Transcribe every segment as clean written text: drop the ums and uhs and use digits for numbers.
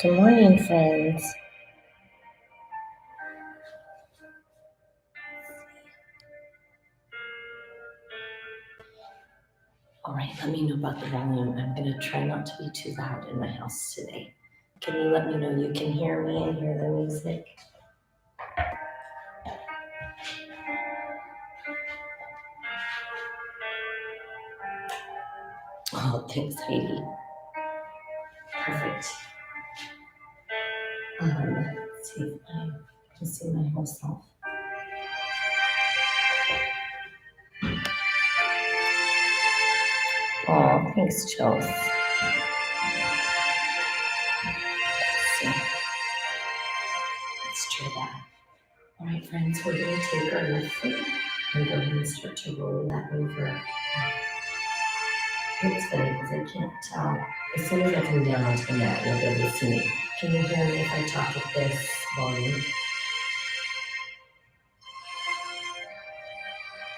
Good morning, friends. All right, let me know about the volume. I'm going to try not to be too loud in my house today. Can you let me know you can hear me and hear the music? Oh, thanks, Heidi. Perfect. Let's see if I can see my whole self. Oh, thanks, Chels. Let's see. Let's try that. All right, friends, we're going to take our left foot and go ahead and start to roll that over. It's funny because I can't tell. As soon as I come down onto the mat, you'll be able to see me. Can you hear me if I talk at this volume?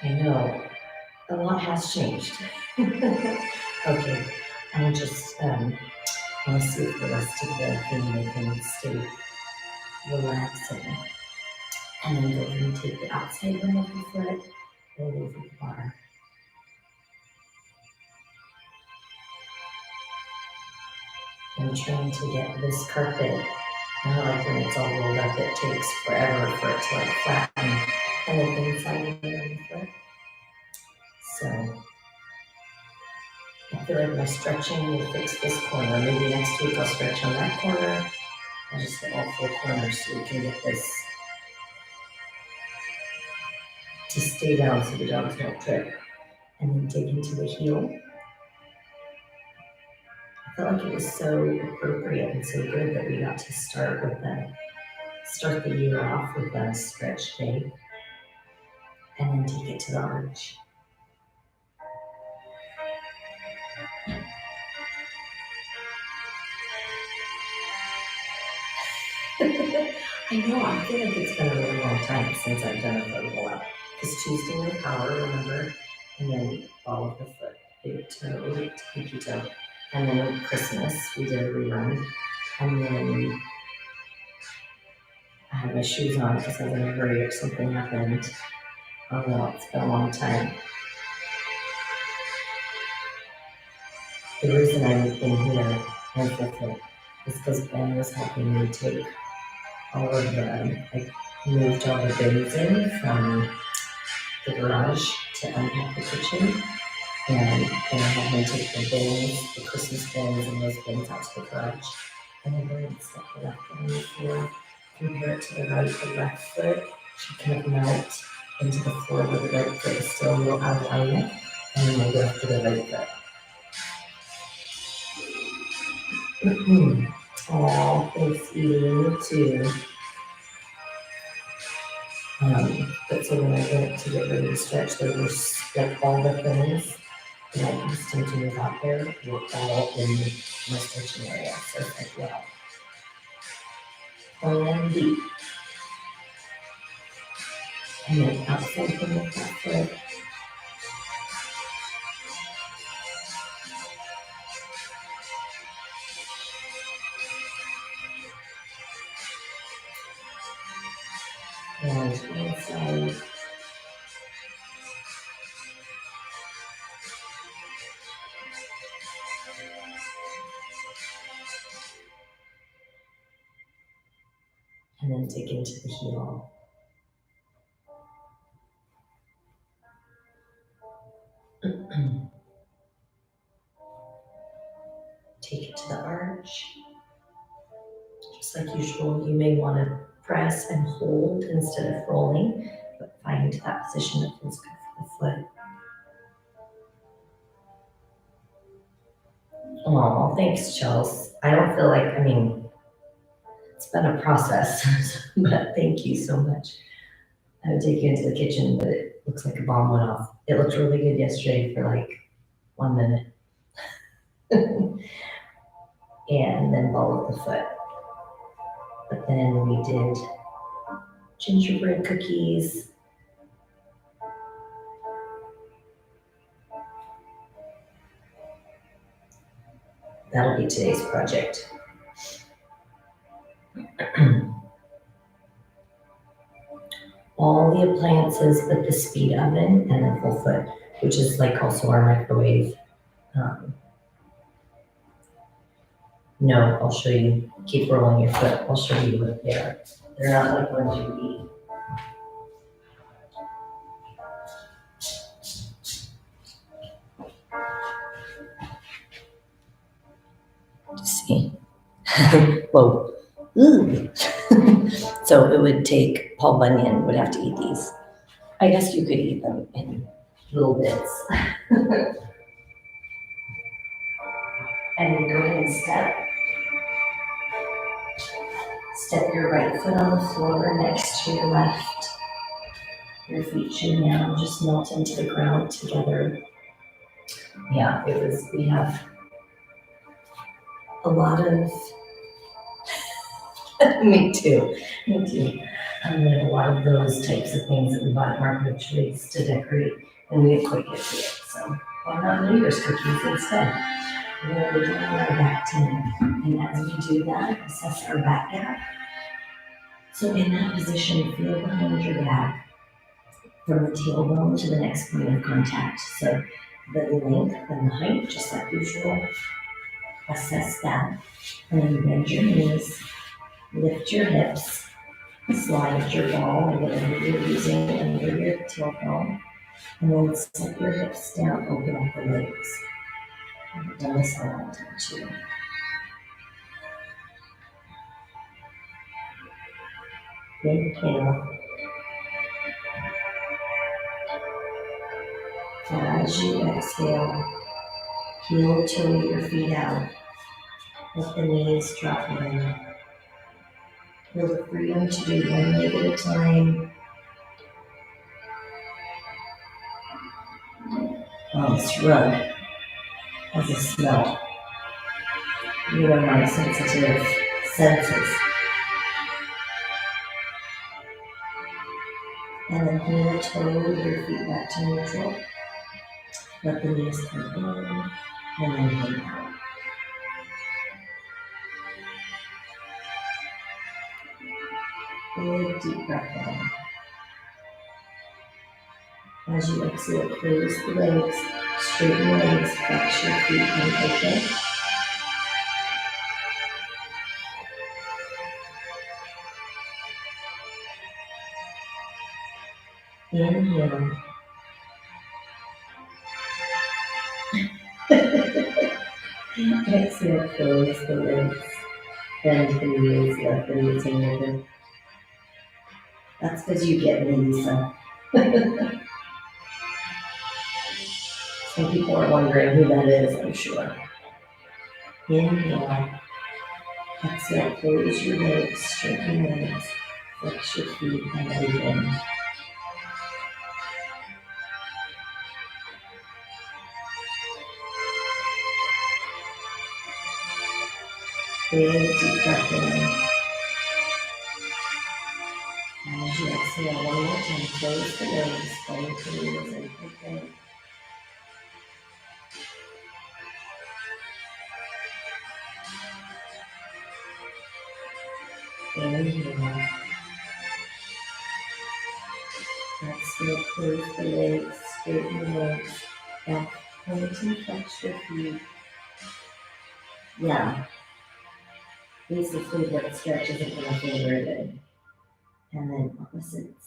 I know. A lot has changed. Okay. I'm just want to see if the rest of the thing can stay relaxing. And then go ahead and take the outside rim of the foot all over the bar. I'm trying to get this carpet. I like when it's all rolled up, it takes forever for it to like flatten and then inside of the foot. So I feel like my stretching will fix this corner. Maybe next week I'll stretch on that corner. I'll just hit all four corners so we can get this to stay down so the dogs don't trip. And then dig into the heel. I felt like it was so appropriate and so good that we got to start the year off with a stretch day and then take it to the arch. I know, I feel like it's been a really long time since I've done a foot roll up. Because Tuesday was power, remember? And then ball of the foot, big toe, pinky toe. And then Christmas, we did a rerun. And then I had my shoes on because I was in a hurry if something happened. Oh no, it's been a long time. The reason I'm in here as the foot is because Ben was helping me take all of the, I moved all the bins in from the garage to unpack the kitchen. And then I had him take the bins, the Christmas bins, and those bins out to the garage. And then I would step the left foot on the floor, compare it to the right, the left foot should kind of melt into the floor where the right foot is still a little out of alignment. And then we'll go to the right foot. Oh, thanks, Edie, too. But so when I went to get ready to stretch, there were like all the things that I used to move out there were all in my stretching area. So it's like, wow. Plan B. And then outside from the back foot. And inside. And then dig into the heel. Take it to the arch. Just like usual, you may want to press and hold instead of rolling, but find that position that feels good for the foot. Oh, thanks, Chels. I don't feel like, it's been a process, but thank you so much. I would take you into the kitchen, but it looks like a bomb went off. It looked really good yesterday for like 1 minute. And then ball of the foot. But then we did gingerbread cookies. That'll be today's project. all the appliances but the speed oven and the full foot, which is like also our microwave. Um, no, I'll show you. Keep rolling your foot. I'll show you what they are. They're not like ones you eat. See? Whoa. Ooh. So it would take, Paul Bunyan would have to eat these. I guess you could eat them in little bits. And then go ahead and step your right foot on the floor next to your left. Your feet should now just melt into the ground together. Yeah, we have a lot of, me too. We have a lot of those types of things that we bought at Market Trees to decorate, and we didn't quite get to it. So why not New Year's cookies instead? We're going to be doing our back 10. And as we do that, assess our back gap. So in that position, feel behind your back from the tailbone to the next point of contact. So the length and the height, just like usual. Assess that. And then bend your knees, lift your hips, slide your ball or whatever you're using under your tailbone, and then set your hips down, open up the legs. I've done this a long time too. Inhale. As you exhale, heel toe your feet out. Let the knees drop in. Feel the freedom to do one leg at a time. This rug has a smell. You are my sensitive senses. And then heel toe your feet back to neutral. Let the knees come in and then hang out. Big deep breath in. As you exhale, close the legs, straighten the legs, flex your feet and open. Inhale. Exhale, close the legs, bend the knees, let the knees hang open. That's because you get me, Lisa. Some people are wondering who that is, I'm sure. Inhale. Exhale, close your legs, straighten your legs, flex your feet and open. Big deep breath in. As you exhale, one more time, close the legs, bend the knees and open. Inhale. Exhale, close the legs, straighten the legs, back, point and flex your feet. Yeah, basically that stretch isn't going to feel very good. And then opposites.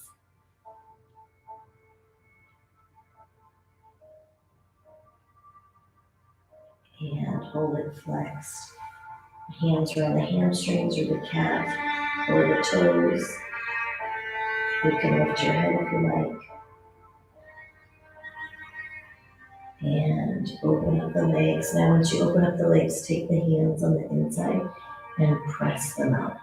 And hold it flexed. Hands around the hamstrings or the calf or the toes. You can lift your head if you like. And open up the legs. Now once you open up the legs, take the hands on the inside and press them out.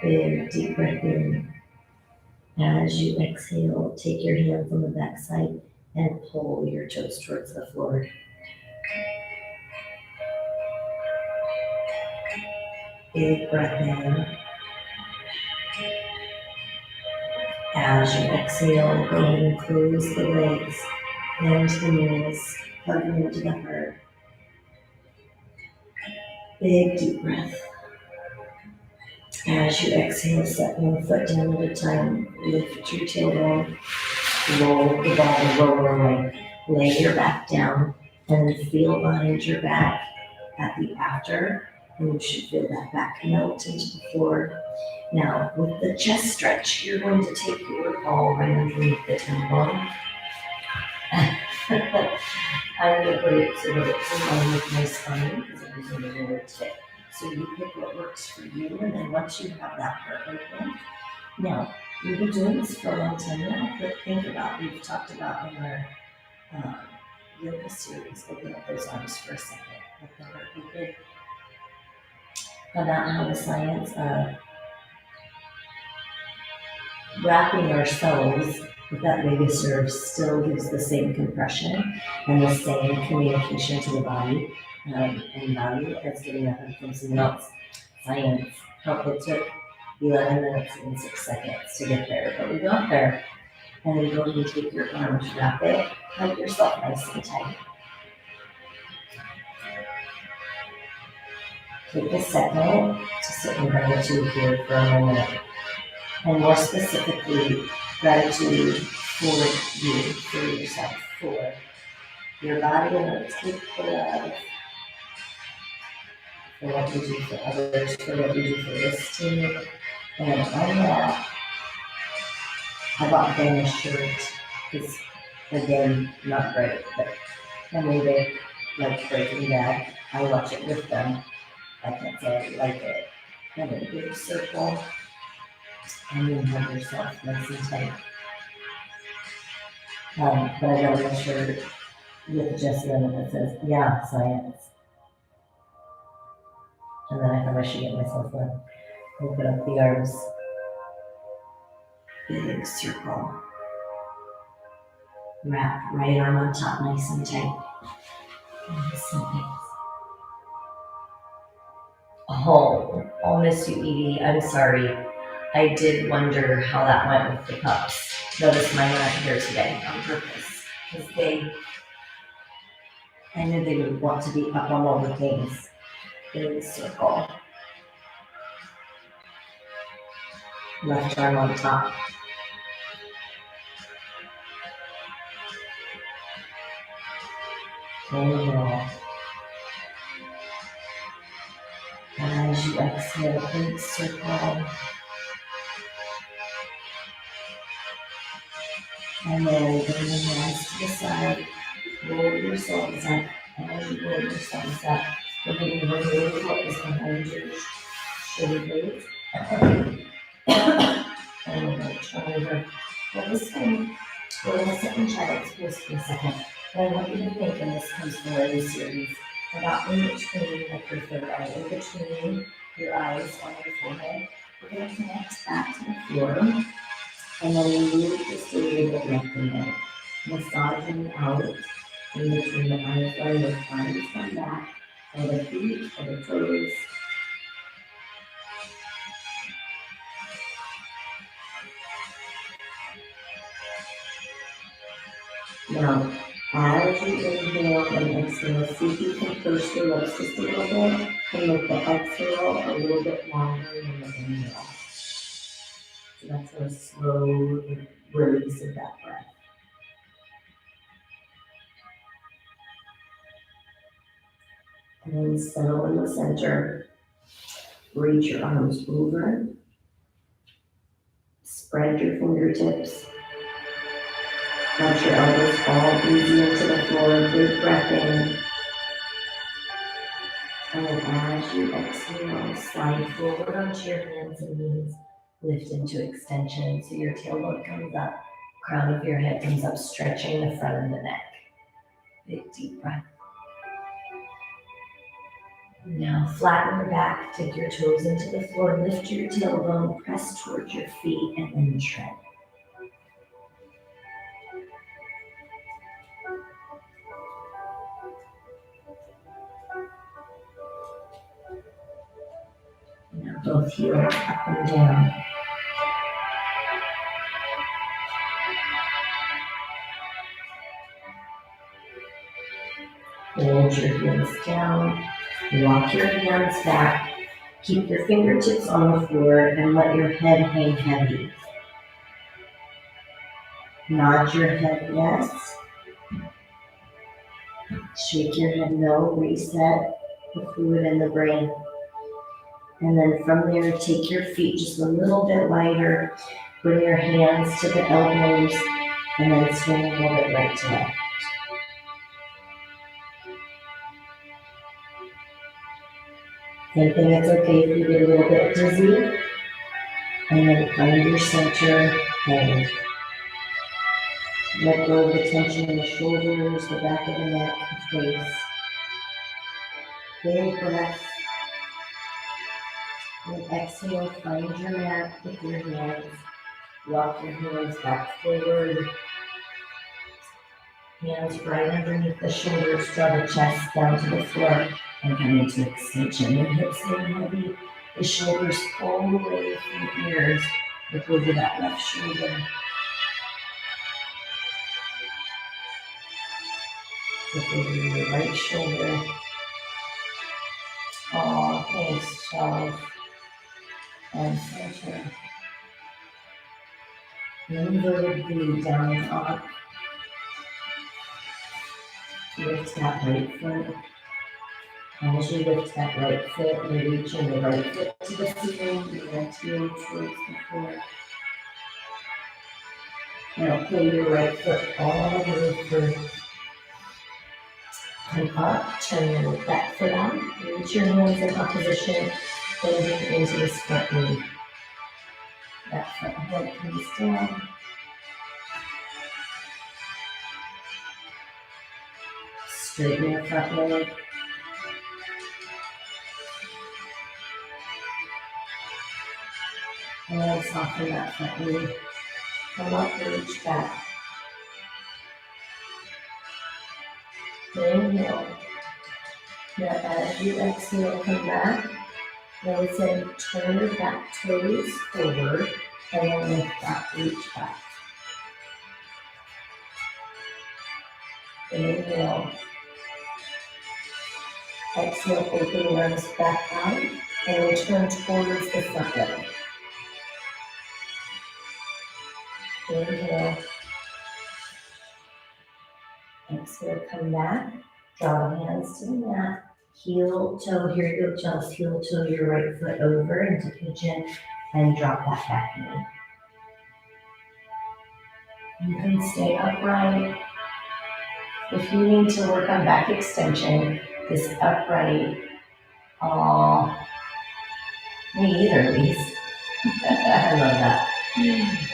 Big deep breath in. As you exhale, take your hands on the backside and pull your toes towards the floor. Big breath in. As you exhale, go ahead and close the legs, bend the knees, hug into the heart. Big deep breath. As you exhale, set one foot down at a time. Lift your tailbone. Roll the ball lower away. Lay your back down and then feel behind your back at the after. And you should feel that back melt into the floor. Now, with the chest stretch, you're going to take your ball right underneath the tailbone. I'm going to put it so that it's in line with my spine because it was in the lower tip. So you pick what works for you, and then once you have that perfect, now we've been doing this for a long time now, but think about, we've talked about in our yoga series, open up those arms for a second, let the heart be big, about how the science of wrapping ourselves with that vagus nerve still gives the same compression and the same communication to the body and value as getting up from something else. Science, help it took 11 minutes and 6 seconds to get there, but we got there. And then go ahead and take your arms, wrap it, hug yourself nice and tight. Take a second to sit in gratitude here for a moment. And more specifically, gratitude for you, for yourself, for your body and what it's capable of, for what you do for others, for what you do for this team. And on that, I bought them a shirt. It's, again, not great, but I made it like Breaking Bad. I watch it with them. I can't say I like it. And a big circle, and you have yourself nice and tight. But I got a shirt with Jesse on it that says, yeah, science. And then I thought I should get myself one. Open up the arms. Big circle. Wrap right arm on top, nice and tight. And listen, things. Oh, I'll miss you, Edie. I'm sorry. I did wonder how that went with the pups. Notice mine weren't here today on purpose. Because I knew they would want to be up on all the things. Big circle. Left arm on top. Inhale. As you exhale, big circle. And then bring the hands to the side. Roll yourselves up. And as you roll yourselves up, we're going to remove what is behind your shoulder blades. And we're going to turn over. But this time, we're going to sit in child's pose for a second. But I want you to think, and this comes from our series, about in between, like your third eye, in between your eyes on your forehead. We're going to connect that to the floor. And then we move just a little bit left and right. Massaging out in between the eyes, letting the arms come back, or the feet, or the toes. Now, as you inhale and exhale, see if you can push your lips just a little bit and make the exhale a little bit longer than the inhale. So that's a slow release of that breath. And then settle in the center. Reach your arms over. Spread your fingertips. Let your elbows fall easy into the floor. Big breath in. And then as you exhale, slide forward onto your hands and knees. Lift into extension so your tailbone comes up. Crown of your head comes up, stretching the front of the neck. Big deep breath. Now flatten your back, take your toes into the floor, lift your tailbone, press towards your feet, and then tread. Now both heels up and down. Hold your heels down, Walk your hands back. Keep your fingertips on the floor and let your head hang heavy. Nod your head yes. Shake your head no. Reset the fluid in the brain. And then from there, take your feet just a little bit lighter. Bring your hands to the elbows and then swing a little bit right to left. Same thing, it's okay if you get a little bit dizzy. And then find your center and let go of the tension in the shoulders, the back of the neck, the face. Big breath. And exhale, find your mat with your hands. Walk your hands back forward. Hands right underneath the shoulders, draw the chest down to the floor and come into extension. The hips hang heavy, the shoulders pull away from the ears. Look over that left shoulder. Look over your right shoulder. Oh, thanks, Charles. And center. Inverted V down and up. Lift that right foot. As you lift that right foot, you're reaching the right foot to the ceiling, your left heel towards the floor. Now pull your right foot all the way through. Come up, turn your back foot out, reach your hands in opposition, bending into this front knee. That front head comes down. Straighten your front leg. And then soften that front knee. Come up, reach back. Inhale. Now as you exhale, come back. Notice and turn your back toes forward and then lift that, reach back. Inhale. Exhale, open your arms back out and then turn towards the front leg. Inhale. Exhale, come back. Draw the hands to the mat. Heel, toe, here you go, just heel, toe, your right foot over into pigeon and drop that back knee. You can stay upright. If you need to work on back extension, this upright, me either, Lise. I love that.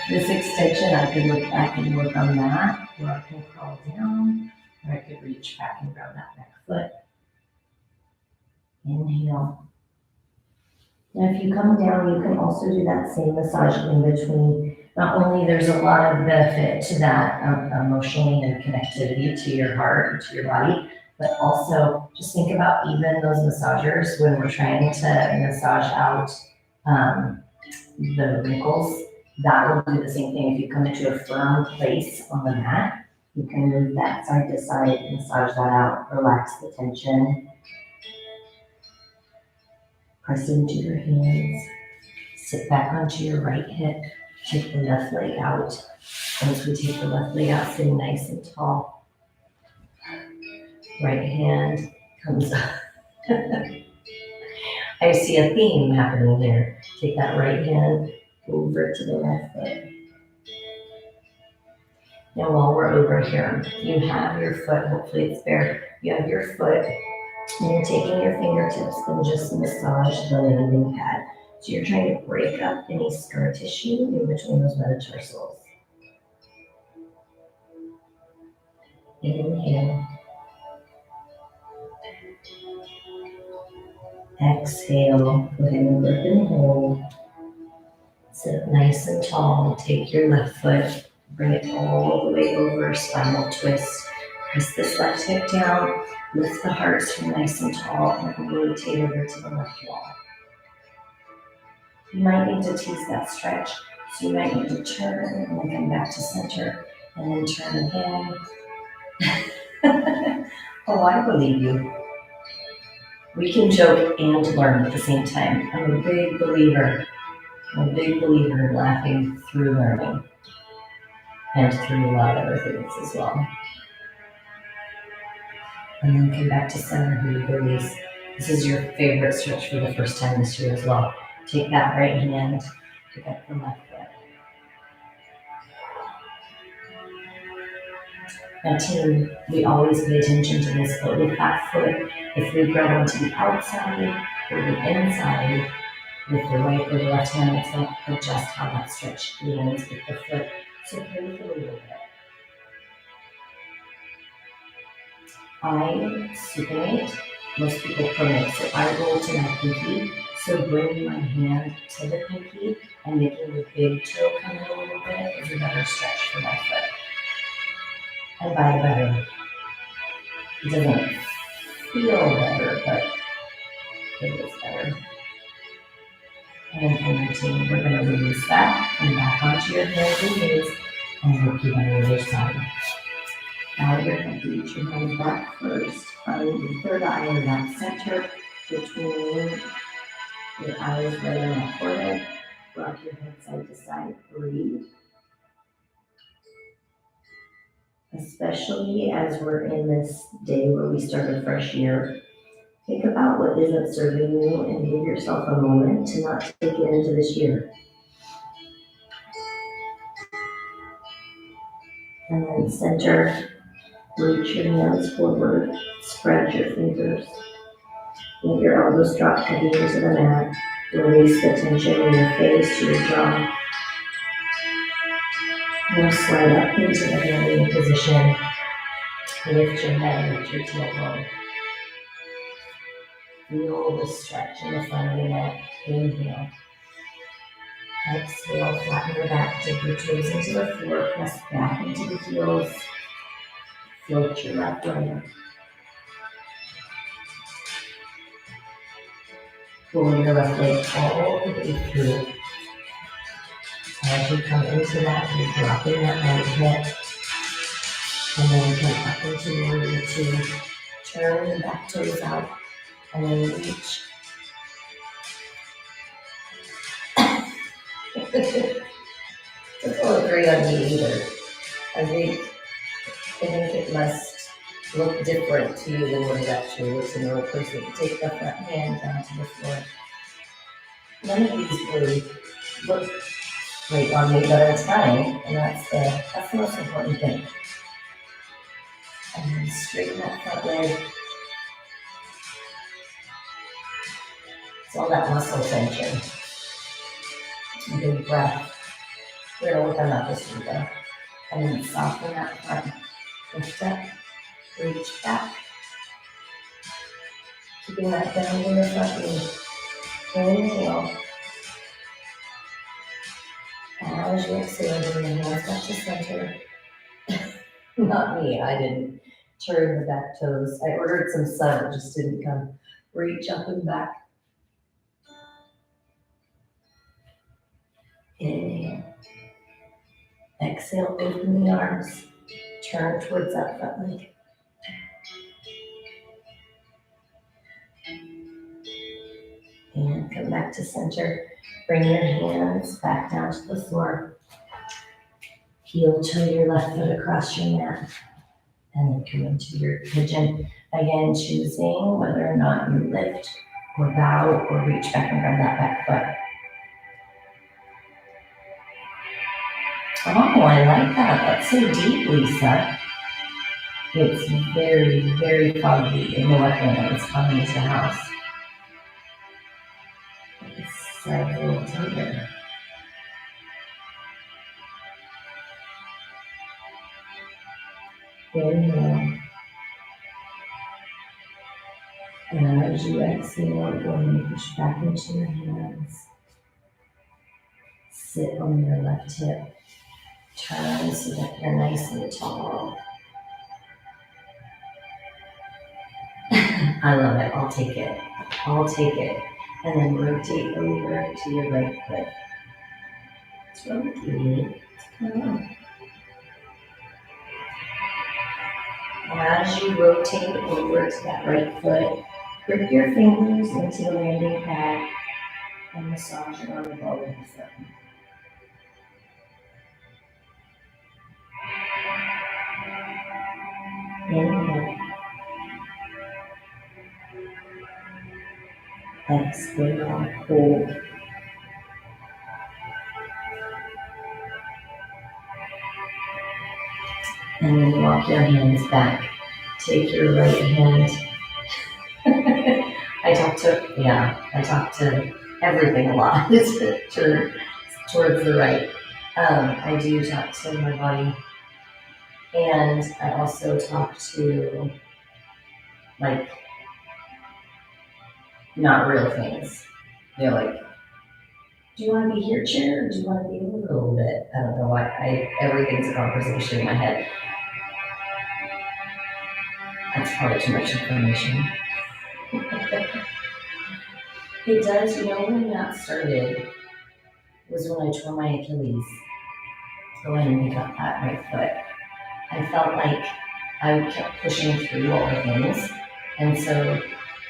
This extension, I can work on that, or I can crawl down, or I could reach back and grab that back foot. Inhale. Now if you come down, you can also do that same massage in between. Not only there's a lot of benefit to that emotionally and connectivity to your heart and to your body, but also just think about even those massagers when we're trying to massage out the wrinkles. That will do the same thing. If you come into a firm place on the mat, you can move that side to side, massage that out, relax the tension. Press into your hands. Sit back onto your right hip. Take the left leg out. Once we take the left leg out, sitting nice and tall. Right hand comes up. I see a theme happening there. Take that right hand over to the left foot. Now while we're over here, you have your foot, hopefully it's bare, you have your foot, and you're taking your fingertips and just massage the landing pad. So you're trying to break up any scar tissue in between those metatarsals. Inhale. Exhale. Go ahead and lift and hold. Sit up nice and tall. Take your left foot. Bring it all the way over. Spinal twist. Press this left hip down. Lift the heart so you're nice and tall. And rotate over to the left wall. You might need to tease that stretch. So you might need to turn and then come back to center. And then turn again. Oh, I believe you. We can joke and learn at the same time. I'm a big believer. I'm a big believer in laughing through learning and through a lot of other things as well. And then come back to center, who release. This is your favorite stretch for the first time this year as well. Take that right hand, pick up the left foot. Now team, we always pay attention to this, but with that foot, if we grab onto the outside or the inside, with the right or the left hand, it's going to adjust how that stretch lands with the foot. So play with it a little bit. I supinate, most people pronate, so I roll to my pinky. So bringing my hand to the pinky and making the big toe come in a little bit is a better stretch for my foot. And by better, it doesn't feel better, but it is better. And then from your team, we're going to release that, come back onto your hands and knees, and repeat on the other side. Now you're going to reach your hands back first, find your third eye in that center between your eyes right on that forehead. Rock your head side to side, breathe. Especially as we're in this day where we start a fresh year, think about what isn't serving you and give yourself a moment to not take it into this year. And then center, reach your hands forward, spread your fingers. Let your elbows drop heavy into the mat. Release the tension in your face to your jaw. Now slide up into the handling position. Lift your head, lift your tailbone. Feel the stretch in the front of the neck. Inhale. Exhale, flatten your back, dip your toes into the floor, press back into the heels. Float your left leg. Pull your left leg all the way through. As you come into that, you're dropping that right hip. And then come up into warrior two. Turn the back toes out. And then reach. It won't agree on me either. I think it must look different to you than what it actually looks to another person. Take the front hand down to the floor. None of these really look great on me, but it's fine, and that's the most important thing. And then straighten that front leg. It's all that muscle tension. Big breath. We're gonna work on that this week though. And then soften that front. Lift up, reach back. Keeping that down in the front knee. Inhale. As you exhale, bring your hands back to center. Not me, I didn't turn the back toes. I ordered some sun, it just didn't come. Reach up and back. Inhale. Exhale, open the arms. Turn towards that front leg. And come back to center. Bring your hands back down to the floor. Heel toe your left foot across your mat. And then come into your pigeon. Again, choosing whether or not you lift or bow or reach back and grab that back foot. Oh, I like that. That's so deep, Lisa. It's very, very foggy in the wetlands coming into the house. It's a little tighter. Inhale. And as you exhale, go and push back into your hands. Sit on your left hip. Turn so that you're nice and tall. I love it. I'll take it. I'll take it. And then rotate over to your right foot. What's wrong with you? What's going on? As you rotate over to that right foot, Grip your fingers into the landing pad and massage it on the ball of the foot. Inhale. Exhale. Hold. And then walk your hands back. Take your right hand. I talk to everything a lot. Towards the right. I do talk to my body, and I also talk to like not real things. Like, do you want to be here, chair, or do you want to be a little bit? I don't know why. Everything's a conversation in my head. That's probably too much information. It does, when that started was when I tore my Achilles going and we got that right foot. I felt like I kept pushing through all the things, and so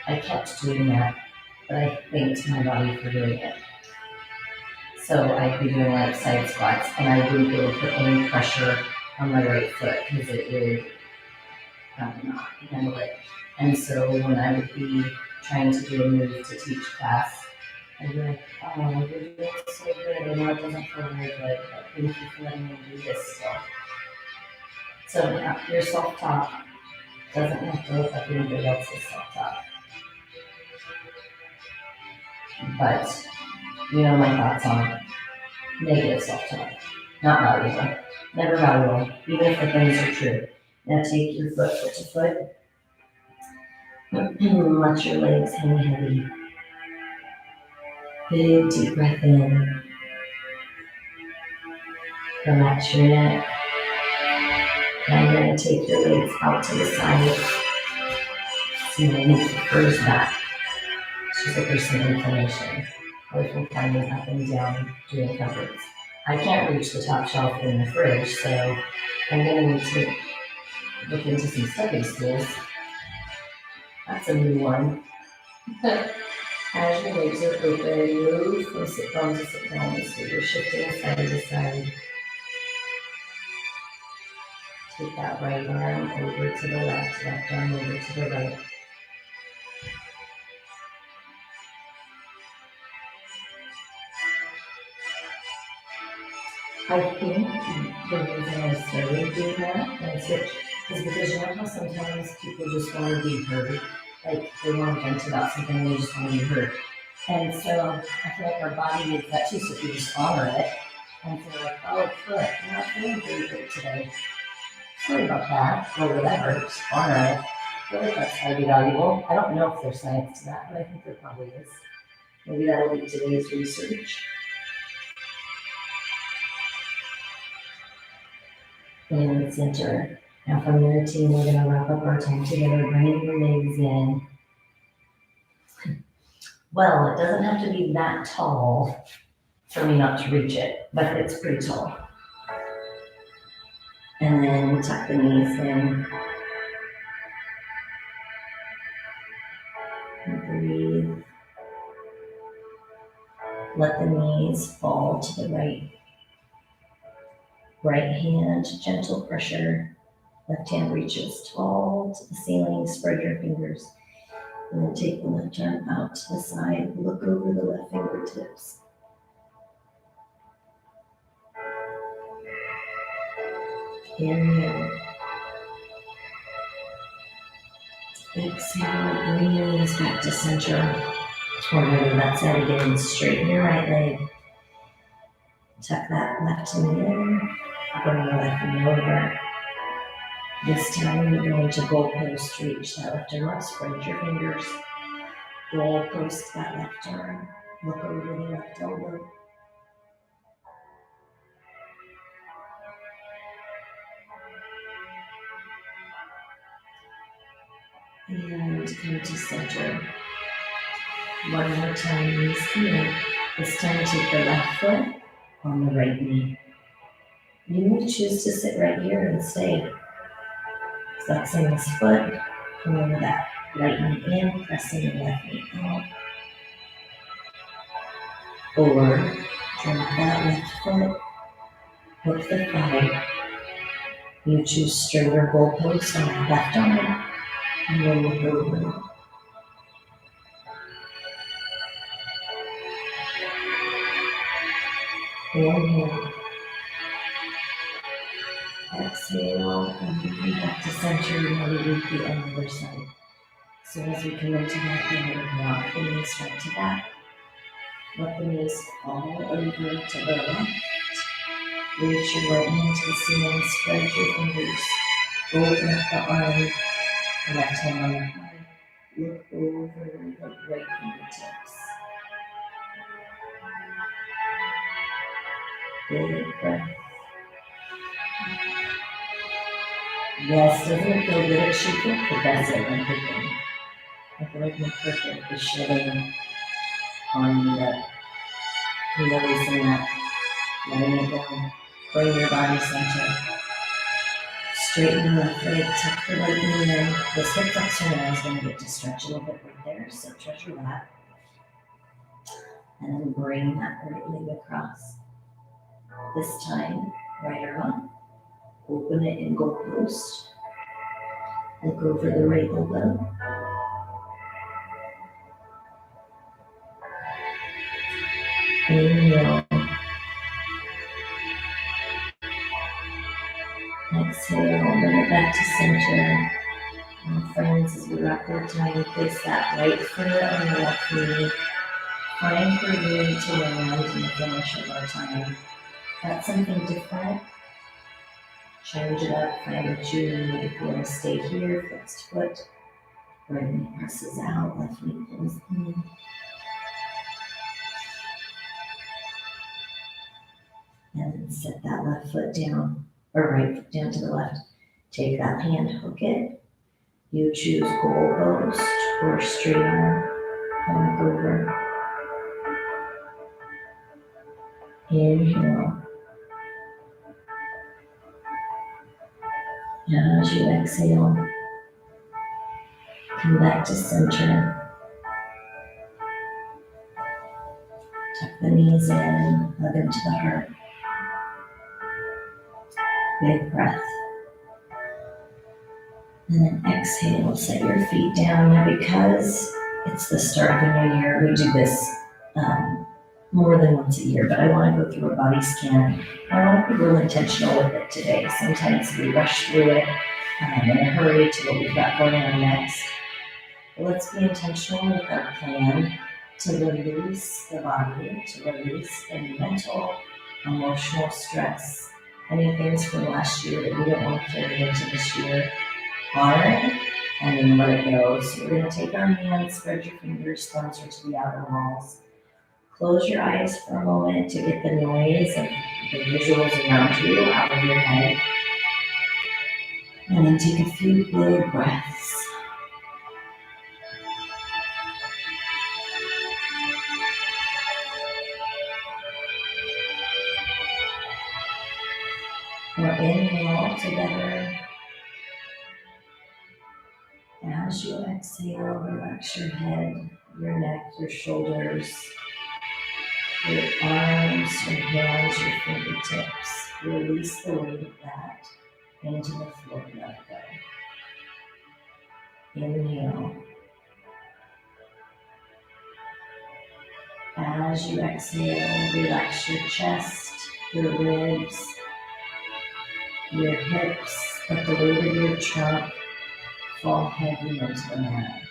I kept doing that, but I thanked my body for doing it. So I'd be doing like side squats, and I wouldn't be able to put any pressure on my right foot because it would not handle it. And so when I would be trying to do a move to teach class, I'd be like, oh, you're doing so good. I know it doesn't feel very good, but thank you for letting me do this still. So your self-talk doesn't have to look like anybody else's self-talk. But my thoughts on negative self-talk. Not valuable. Never valuable, even if the things are true. Now take your foot to foot. Let your legs hang heavy. Big deep breath in. Relax your neck. Now you're going to take your legs out to the side. So your knee prefers that. It's just that there's some inflammation. Away from climbing up and down doing cupboards. I can't reach the top shelf in the fridge, so I'm going to need to look into some stepping stools. That's a new one. As your legs are open, move from sit bone to sit down, so you're shifting side to side. Take that right arm over to the left arm over to the right. I think the reason I started doing that and switch is because how sometimes people just want to be heard. Like they want to vent about something, they just want to be heard. And so I feel like our body needs that too, so if you just honor it and say like, oh, foot, I'm not feeling very good today. Sorry about that, or whatever, just honor it. I feel like that's highly valuable. I don't know if there's science to that, but I think there probably is. Maybe that'll be today's research. And center. Now from there, team, we're going to wrap up our time together, bringing your legs in. Well, it doesn't have to be that tall for me not to reach it, but it's pretty tall. And then tuck the knees in. And breathe. Let the knees fall to the right. Right hand, gentle pressure. Left hand reaches tall to the ceiling. Spread your fingers. And then take the left arm out to the side. Look over the left fingertips. Inhale. Exhale. Bring your knees back to center. Remember that side again. Straighten your right leg. Tuck that left knee in. Bring the left knee over. This time you're going to goalpost. Reach that left arm up. Spread your fingers. Goalpost that left arm. Look over the left elbow. And come to center. One more time, knees come in. This time take the left foot on the right knee. You may choose to sit right here and stay. Flex in this foot, come over that. Right knee in, pressing the left knee out. Or drop that left foot, hook the thigh. You choose straighter goalpost on the left arm, and then look over. Inhale. Exhale, and we come back to center, and we repeat on the other side. So as we come into that, we're going to rock the knees front to back. Let the knees fall over to the left. Reach your right hand to the ceiling, spread your fingers. Open up the arm, left hand on the thigh. Look over the right fingertips. Big breath. Yes, doesn't it feel good? It should feel progressive and quickly. I feel like my perfect is shedding on me that releasing that, letting it go. Bring your body center. Straighten the left leg, tuck the right knee in. This hip flexor now is going to get to stretch a little bit right there, so treasure that. And then bring that right leg across. This time, right arm, open it in goalpost. Look over the right elbow. Inhale. Exhale, bring it back to center. And friends, as we wrap our time, place that right foot on the left knee. Find your room to land in the finish of our time. That's something different. Change it up, find what you need. If you want to stay here, flexed foot. Right knee presses out, left knee pulls in. And then set that left foot down, or right foot down to the left. Take that hand, hook it. You choose goalpost or straight arm. And look over. Inhale. Now as you exhale, come back to center. Tuck the knees in, hug them to the heart. Big breath. And then exhale, set your feet down. Now because it's the start of a new year, we do this more than once a year, but I want to go through a body scan. I want to be real intentional with it today. Sometimes we rush through it in a hurry to what we've got going on next. But let's be intentional with our plan to release the body, to release any mental, emotional stress, any things from last year that we don't want to carry into this year. Honor it and then let it go. So we're going to take our hands, spread your fingers, thumbs are to the outer walls. Close your eyes for a moment to get the noise of the visuals around you out of your head. And then take a few big breaths. Now inhale together. As you exhale, relax your head, your neck, your shoulders, your arms, your hands, your fingertips. Release the weight of that into the floor. Let go. Inhale. As you exhale, relax your chest, your ribs, your hips. Let the weight of your trunk fall heavy into the mat.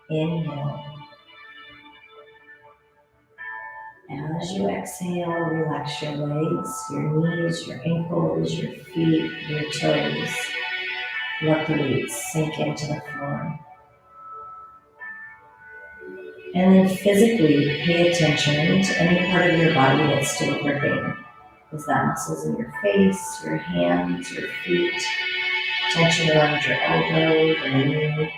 Inhale. As you exhale, relax your legs, your knees, your ankles, your feet, your toes. Let the weight sink into the floor. And then physically pay attention to any part of your body that's still gripping. Is that muscles in your face, your hands, your feet, tension around your elbow, the knee?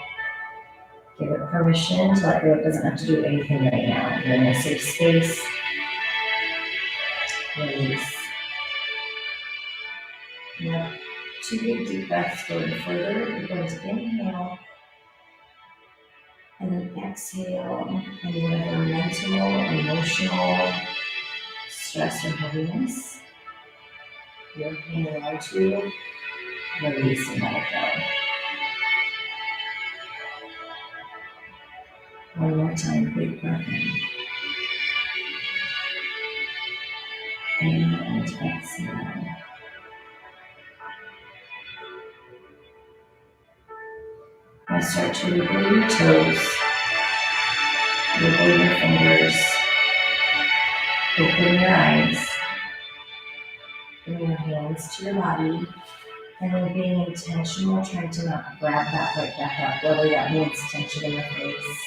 Give it permission to let go. It doesn't have to do anything right now. You're in a safe space. Release. Now, 2 big deep breaths going further. You're going to inhale and then exhale, and whatever mental, emotional stress or heaviness you're hanging on to, release and let it go. One more time, big breath in. And exhale. Now start to wiggle your toes, wiggle your fingers, open your eyes, bring your hands to your body, and then being intentional, trying to not grab that right back up, whether that means tension in the face,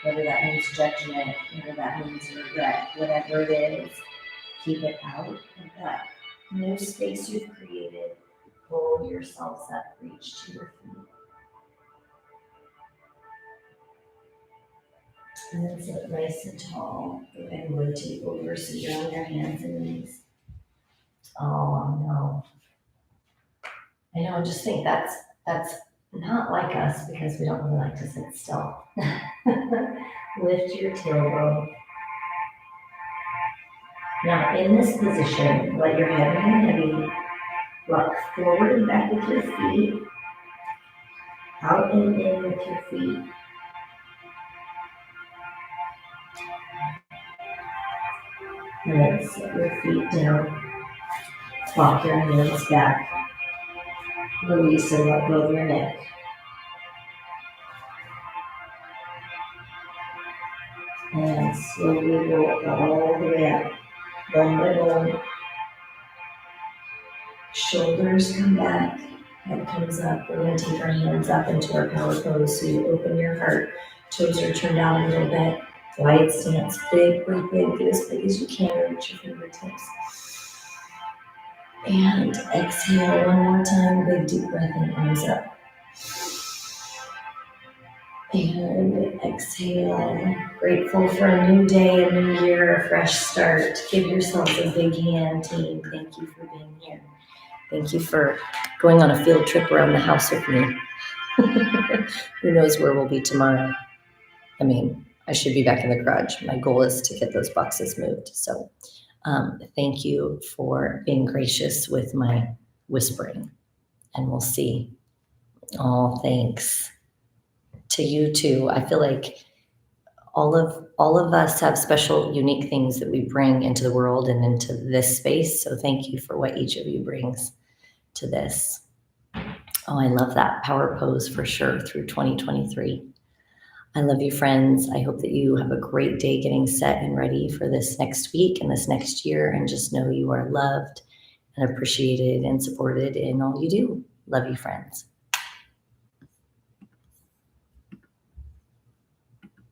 whether that means judgment, whether that means regret, whatever it is, keep it out of that new space you've created. Pull yourselves up, reach to your feet. And then sit nice and tall. Go ahead and rotate over so you're on your hands and knees. Oh no. I know, just think that's not like us because we don't really like to sit still. Lift your tailbone. Now in this position, let your head hang heavy. Rock forward and back with your feet. Out and in with your feet. And then set your feet down. Walk your hands back. Release and let go of your neck. And slowly roll all the way up. Bone by bone. Shoulders come back. Head comes up. We're going to take our hands up into our power pose. So you open your heart. Toes are turned out a little bit. Wide stance. Big, big, big. Get as big as you can. Reach your fingertips. And exhale one more time. Big deep breath in. Arms up. And exhale. Grateful for a new day, a new year, a fresh start. Give yourselves a big hand, team. Thank you for being here. Thank you for going on a field trip around the house with me. Who knows where we'll be tomorrow? I mean, I should be back in the garage. My goal is to get those boxes moved. So thank you for being gracious with my whispering. And we'll see. Oh, thanks. To you too. I feel like all of us have special, unique things that we bring into the world and into this space. So thank you for what each of you brings to this. Oh, I love that power pose for sure through 2023. I love you, friends. I hope that you have a great day getting set and ready for this next week and this next year. And just know you are loved and appreciated and supported in all you do. Love you, friends.